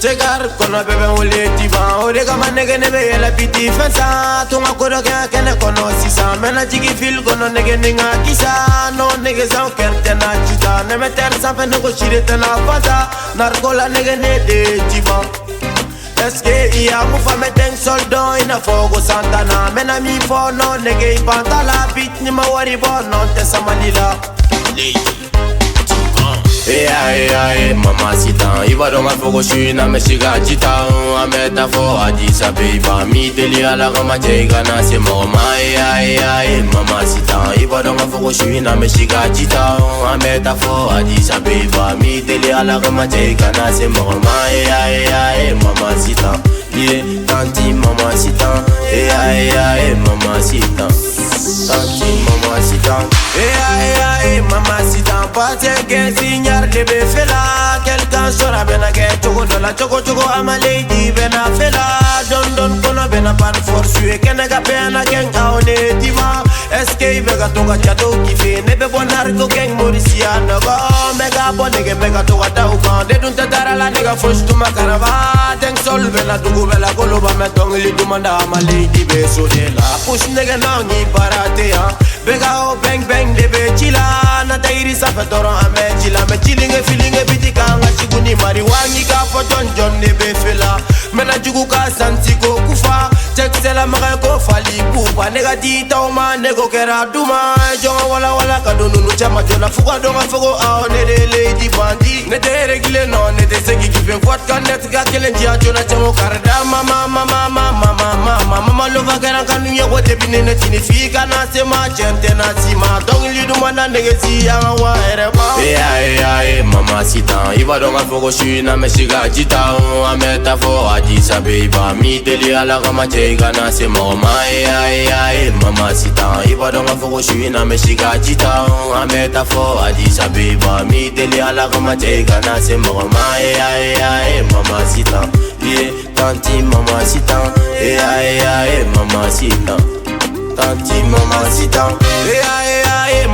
Chegar kono bebe wole tiba ore kama nege nebe la piti fensa tunga koro kene kono sisa mena jigi fil kono nege ninga kisa no nege zao kerte na chita neme ter sampe nego shirete na fata narkola nege ne de tiba eske iya mufa meteng soldo ina fogo santana mena mi fo no nege ipantala bit ni mawari bo no te samalila mamacita, iba donga fogo shina me shiga chita ameta fo Adisa Beba mi deli ala kama jega na se mama mamacita, iba donga fogo shina me shiga chita ameta fo Adisa Beba mi deli ala kama jega na se mama mamacita, yeah, tanti mamacita, mamacita, tanti mamacita, mamacita, pate que signar de befela, quelqu'un sera bena que choco de la choco ama lady bena fela, don kono bena pan force que nega pena gen aone tima, escape vega toga chato kife, nebe bonar ko gen morisia no go, mega bonege mega toga tauka, de dun tadara la nega fosh to makarava, den sol bela tugu bela koloba metong li dumanda ama lady beso de la, push nega nangi parate ha, bega o bang bang de be chila, na tairi sa fedoro ame chila, me chilinge feelinge bitika nga chiguni mariwangi ka fo John de be fela, mena jugu ka santi ko kufa, check sela maga ko fali pupa, nega tita o ma nego kera duma, jonga wala ka donu nu chama jona fuga donga fogo ao ne de lady bandi, ne de regle no ne de segi kife kwat kan net ga kelen jia jona chamo karda mama lova kera kanu ye wote binene chini fika na se ma chente na sima, dong li duma na nege si ya wa ere ma mamacita, iba donga fogo shina me shiga chita ameta fo Adisa Beba mi deli ala kama jega na se mama mamacita, iba donga fogo shina me shiga chita ameta fo Adisa Beba mi deli ala kama jega na se mama mamacita, yeah, tanti mamacita, mamacita, tanti mamacita,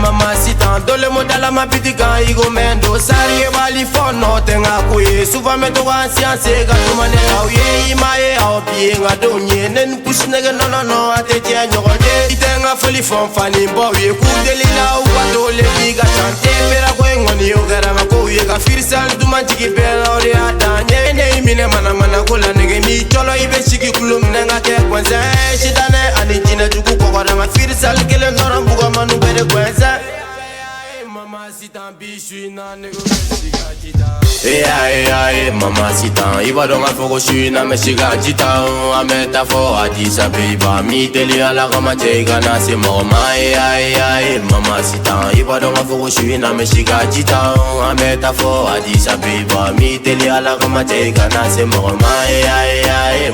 mamacita, dole modala mapitika igo mendo sari bali fono tenga kuye suva meto ansianse ga tumane au ye imaye au bienga donye nen pusnega no ateje nyogode itenga foli fon fani bo ye ku delila u dole biga chante pera ko ngoni ogara ko ye ga firsal dumanjigi bela ore adanye ne mine mana kola nege mi cholo ibe shiki kulum nenga ke kwenze shitane ani jina jugu ko gara ma firsal kele noram buga manu bere kwenze mamacita bichu na nego shiga chita mamacita, iba donga fogo shina me shiga chita ameta fo Adisa Beba mi deli ala kama jega na se mama mamacita, iba donga fogo shina me shiga chita ameta fo Adisa Beba mi deli ala kama jega na se mama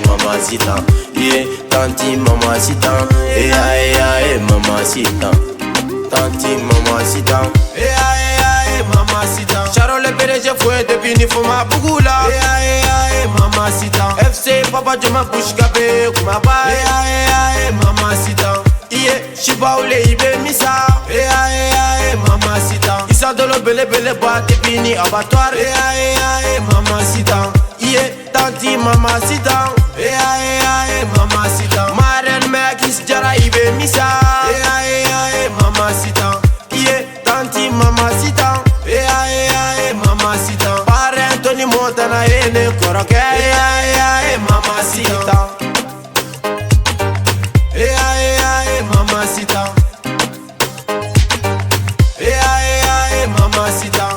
mamacita, yeah, tanti mamacita, mamacita, tanti mamacita, mamacita, Charole Pereje fue de bini fuma bugula, mamacita, FC Papa Joma Bushkabe kuma ba, mamacita, iye shibaule ibe misa, mamacita, isa dolo bele ba de bini abattoir, mamacita, iye tanti mamacita, mamacita, Maren Megis jara ibe misa, mamacita, iye tanti mamacita, mamacita, parento ni montana ene koroke, mamacita, mamacita, mamacita.